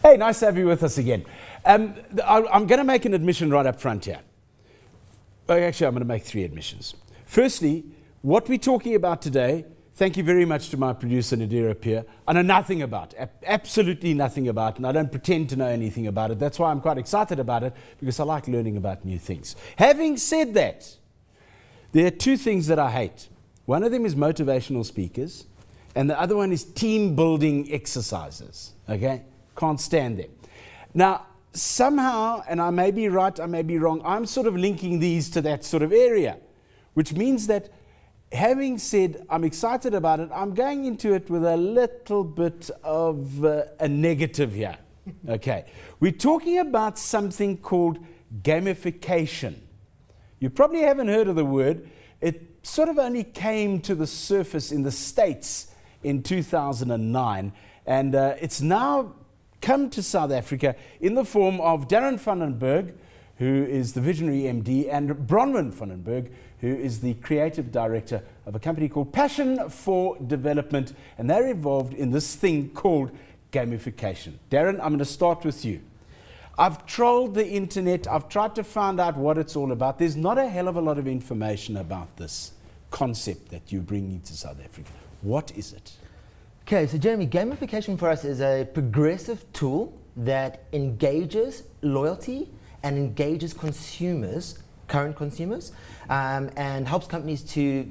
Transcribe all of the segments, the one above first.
Hey, nice to have you with us again. I'm going to make an admission right up front here. Actually, I'm going to make 3 admissions. Firstly, what we're talking about today, thank you very much to my producer, Nadira Peer, I know nothing about, absolutely nothing about, and I don't pretend to know anything about it. That's why I'm quite excited about it, because I like learning about new things. Having said that, there are 2 things that I hate. One of them is motivational speakers, and the other one is team building exercises, okay? Can't stand them. Now, somehow, and I may be right, I may be wrong, I'm sort of linking these to that sort of area, which means that having said I'm excited about it, I'm going into it with a little bit of a negative here, okay? We're talking about something called gamification. You probably haven't heard of the word. It sort of only came to the surface in the States in 2009, and it's now come to South Africa in the form of Darryn and Berg, who is the visionary MD, and Bronwyn van Berg, who is the creative director of a company called Passion for Development, and they're involved in this thing called gamification. Darryn, I'm going to start with you. I've trolled the internet, I've tried to find out what it's all about. There's not a hell of a lot of information about this concept that you're bringing to South Africa. What is it? Okay, so Jeremy, gamification for us is a progressive tool that engages loyalty and engages consumers, current consumers, and helps companies to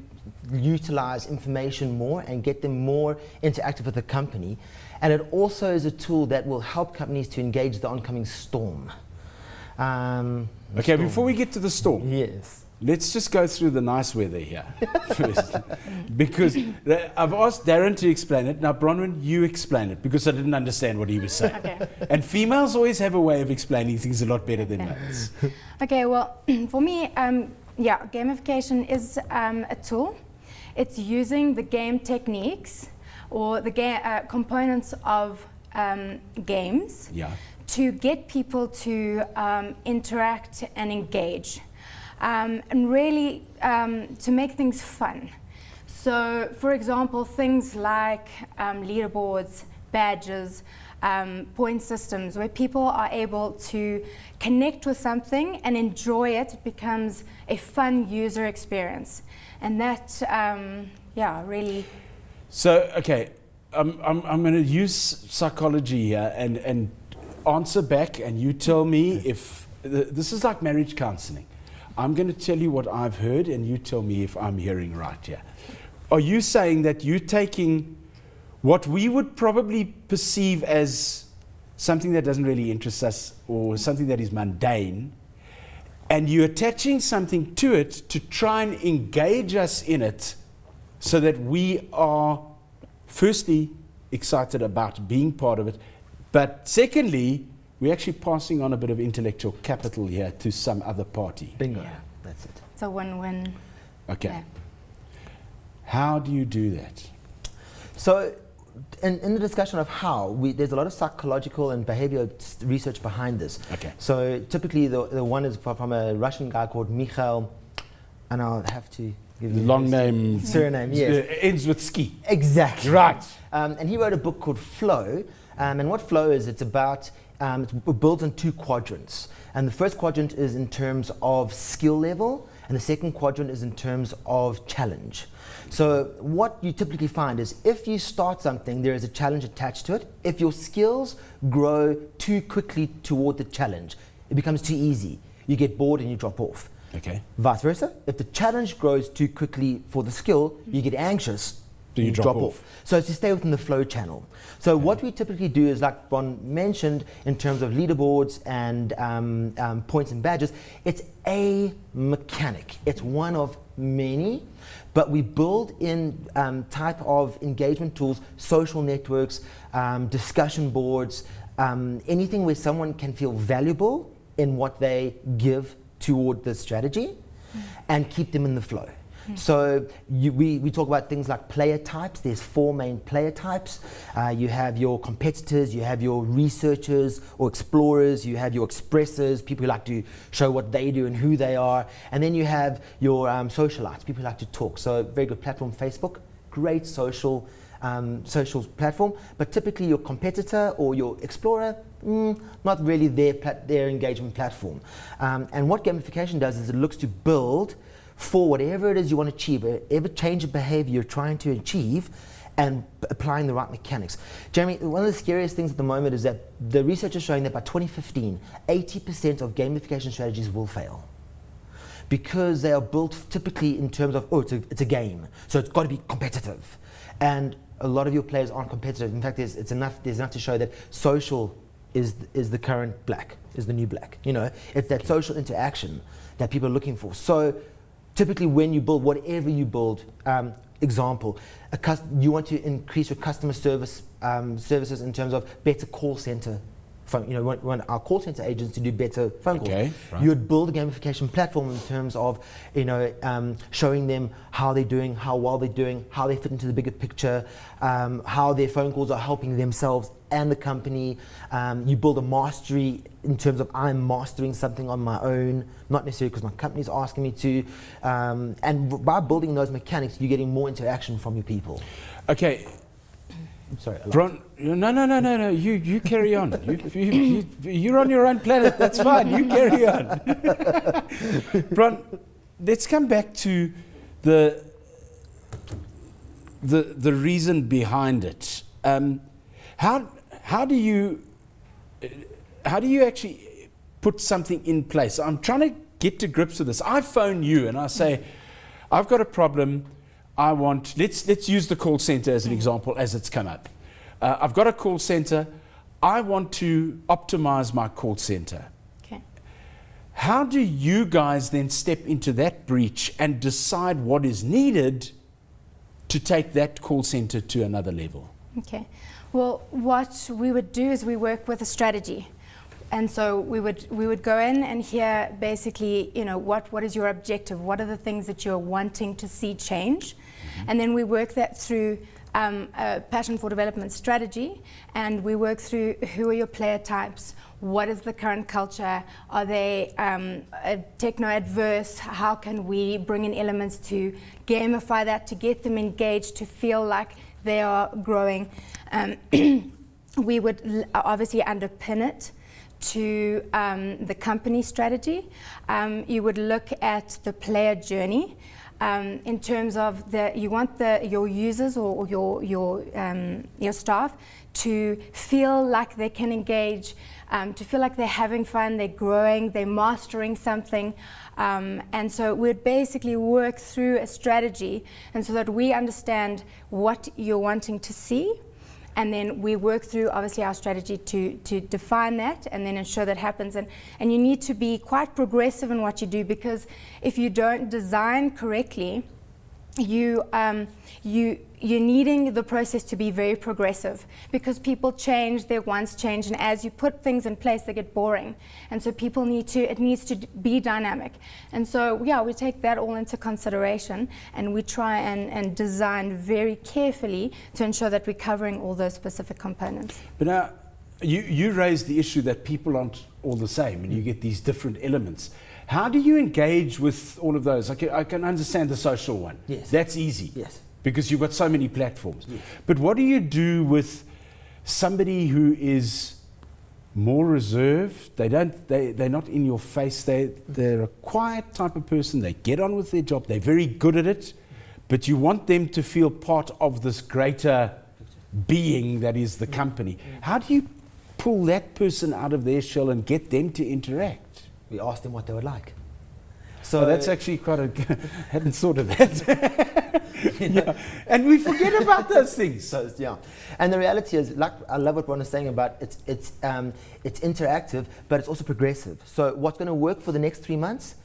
utilize information more and get them more interactive with the company. And it also is a tool that will help companies to engage the oncoming storm. Okay, before we get to the storm. Yes. Let's just go through the nice weather here first, because I've asked Darryn to explain it. Now, Bronwyn, you explain it, because I didn't understand what he was saying. Okay. And females always have a way of explaining things a lot better than males. Okay, well, for me, gamification is a tool. It's using the game techniques or the components of games to get people to interact and engage. And really to make things fun. So, for example, things like leaderboards, badges, point systems, where people are able to connect with something and enjoy it. It becomes a fun user experience, and that, really. So, okay, I'm going to use psychology here and answer back, and you tell me if this is like marriage counseling. I'm going to tell you what I've heard, and you tell me if I'm hearing right here. Are you saying that you're taking what we would probably perceive as something that doesn't really interest us or something that is mundane, and you're attaching something to it to try and engage us in it so that we are, firstly, excited about being part of it, but secondly, we're actually passing on a bit of intellectual capital here to some other party. Bingo. Yeah, that's it. It's a win-win. Okay. Yeah. How do you do that? So, in the discussion of how, there's a lot of psychological and behavioral research behind this. Okay. So, typically, the one is from a Russian guy called Mikhail, and I'll have to give you Long name. surname, yes. Ends with ski. Exactly. Right. And he wrote a book called Flow. And what Flow is, it's about, it builds in 2 quadrants. And the first quadrant is in terms of skill level, and the second quadrant is in terms of challenge. So what you typically find is if you start something, there is a challenge attached to it. If your skills grow too quickly toward the challenge, it becomes too easy. You get bored and you drop off. Okay. Vice versa. If the challenge grows too quickly for the skill, you get anxious. Do you drop off? So it's to stay within the flow channel. So what we typically do is, like Ron mentioned, in terms of leaderboards and points and badges, it's a mechanic. It's one of many, but we build in type of engagement tools, social networks, discussion boards, anything where someone can feel valuable in what they give toward the strategy and keep them in the flow. So we talk about things like player types. There's 4 main player types. You have your competitors, you have your researchers or explorers, you have your expressors, people who like to show what they do and who they are, and then you have your socialites, people who like to talk. So very good platform, Facebook, great social social platform, but typically your competitor or your explorer, not really their engagement platform. And what gamification does is it looks to build for whatever it is you want to achieve, whatever change of behavior you're trying to achieve, and applying the right mechanics. Jeremy, one of the scariest things at the moment is that the research is showing that by 2015, 80% of gamification strategies will fail, because they are built typically in terms of, it's a game, so it's got to be competitive. And a lot of your players aren't competitive. In fact, there's enough to show that social is the current black, is the new black. You know, it's that social interaction that people are looking for. So typically when you build whatever you build, example, you want to increase your customer services in terms of better call center phone. You know, we want our call center agents to do better phone calls. Okay, right. You would build a gamification platform in terms of, showing them how they're doing, how well they're doing, how they fit into the bigger picture, how their phone calls are helping themselves and the company. You build a mastery in terms of, I'm mastering something on my own, not necessarily because my company's asking me to. And by building those mechanics, you're getting more interaction from your people. Okay. Sorry. No. You carry on. You're on your own planet. That's fine. You carry on. Bron, let's come back to the reason behind it. How do you actually put something in place? I'm trying to get to grips with this. I phone you and I say, I've got a problem. I want, let's use the call center as an example as it's come up. I've got a call center. I want to optimize my call center. Okay. How do you guys then step into that breach and decide what is needed to take that call center to another level? Okay. Well, what we would do is we work with a strategy. And so we would go in and hear basically, what is your objective? What are the things that you're wanting to see change? Mm-hmm. And then we work that through a passion for development strategy, and we work through who are your player types, what is the current culture, are they techno-adverse, how can we bring in elements to gamify that, to get them engaged, to feel like they are growing. We would obviously underpin it to the company strategy. You would look at the player journey in terms of you want your users or your staff to feel like they can engage, to feel like they're having fun, they're growing, they're mastering something. And so we'd basically work through a strategy, and so that we understand what you're wanting to see. And then we work through, obviously, our strategy to define that and then ensure that happens. And you need to be quite progressive in what you do, because if you don't design correctly, you're needing the process to be very progressive, because people change, their wants change, and as you put things in place, they get boring. And so it needs to be dynamic. And so, we take that all into consideration, and we try and design very carefully to ensure that we're covering all those specific components. But now, you raised the issue that people aren't all the same, and you get these different elements. How do you engage with all of those? I can understand the social one. Yes. That's easy. Yes. Because you've got so many platforms. Yes. But what do you do with somebody who is more reserved? They're not in your face. They're a quiet type of person. They get on with their job. They're very good at it. But you want them to feel part of this greater being that is the company. How do you pull that person out of their shell and get them to interact? We asked them what they would like. So that's actually quite hadn't thought of that. Yeah. And we forget about those things. So and the reality is, like, I love what Ron is saying about it's interactive, but it's also progressive. So what's going to work for the next 3 months,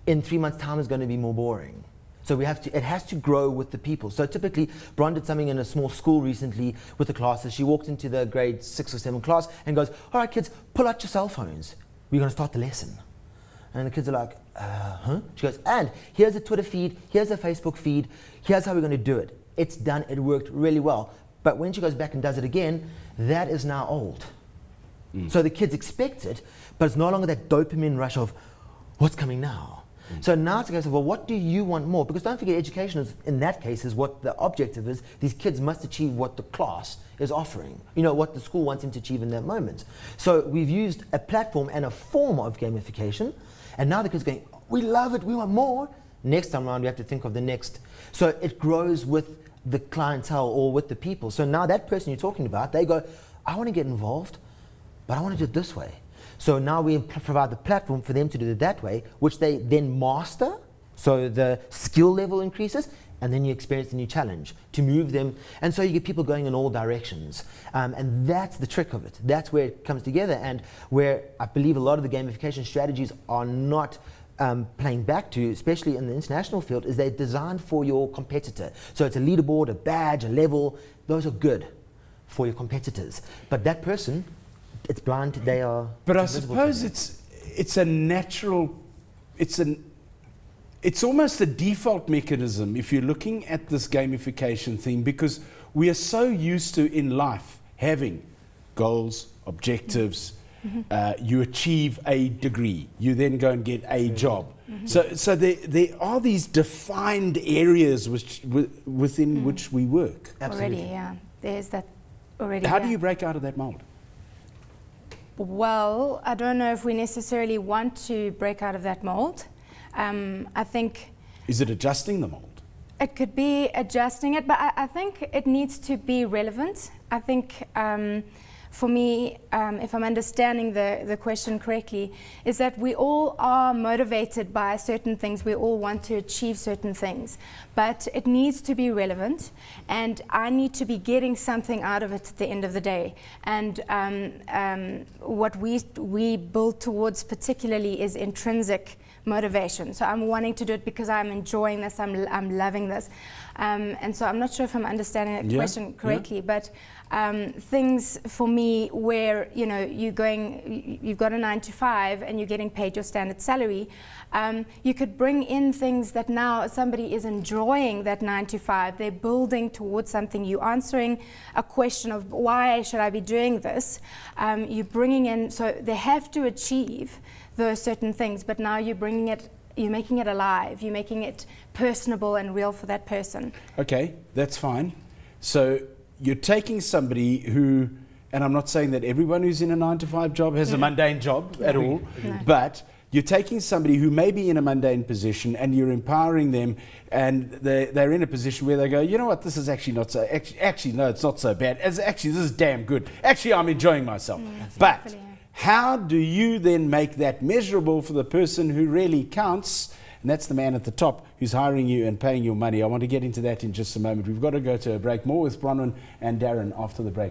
in 3 months' time is going to be more boring. So it has to grow with the people. So typically, Bron did something in a small school recently with the classes. She walked into the grade 6 or 7 class and goes, "All right, kids, pull out your cell phones. We're going to start the lesson." And the kids are like, huh? She goes, "And here's a Twitter feed, here's a Facebook feed, here's how we're going to do it." It's done, it worked really well. But when she goes back and does it again, that is now old. So the kids expect it, but it's no longer that dopamine rush of, what's coming now? So now it's a case of, well, what do you want more? Because don't forget, education is, in that case, is what the objective is. These kids must achieve what the class is offering, what the school wants them to achieve in that moment. So we've used a platform and a form of gamification, and now the kids are going, we love it, we want more. Next time around, we have to think of the next. So it grows with the clientele or with the people. So now that person you're talking about, they go, I want to get involved, but I want to do it this way. So now we provide the platform for them to do it that way, which they then master, so the skill level increases, and then you experience the new challenge to move them. And so you get people going in all directions. And that's the trick of it. That's where it comes together, and where I believe a lot of the gamification strategies are not playing back to, especially in the international field, is they're designed for your competitor. So it's a leaderboard, a badge, a level. Those are good for your competitors. But that person, it's blind, they are. But I suppose it's a natural, it's almost a default mechanism if you're looking at this gamification thing, because we are so used to in life having goals, objectives. You achieve a degree, you then go and get a job. So there are these defined areas within which we work. Absolutely. Already, yeah. There's that already. How do you break out of that mold? Well, I don't know if we necessarily want to break out of that mold. I think... Is it adjusting the mold? It could be adjusting it, but I think it needs to be relevant. I think for me, if I'm understanding the question correctly, is that we all are motivated by certain things. We all want to achieve certain things, but it needs to be relevant, and I need to be getting something out of it at the end of the day. And what we build towards particularly is intrinsic motivation. So I'm wanting to do it because I'm enjoying this, I'm loving this. And so I'm not sure if I'm understanding the question correctly, but things for me where, you've got a 9 to 5 and you're getting paid your standard salary, you could bring in things that now somebody is enjoying that 9 to 5, they're building towards something, you're answering a question of why should I be doing this, you're bringing in, so they have to achieve those certain things, but now you're making it alive, you're making it personable and real for that person. Okay, that's fine. So you're taking somebody who, and I'm not saying that everyone who's in a 9 to 5 job has a mundane job at all, but you're taking somebody who may be in a mundane position and you're empowering them, and they're in a position where they go, you know what, this is actually not so, actually no, it's not so bad. Actually, this is damn good. Actually, I'm enjoying myself. But how do you then make that measurable for the person who really counts? And that's the man at the top who's hiring you and paying your money. I want to get into that in just a moment. We've got to go to a break. More with Bronwyn and Darryn after the break.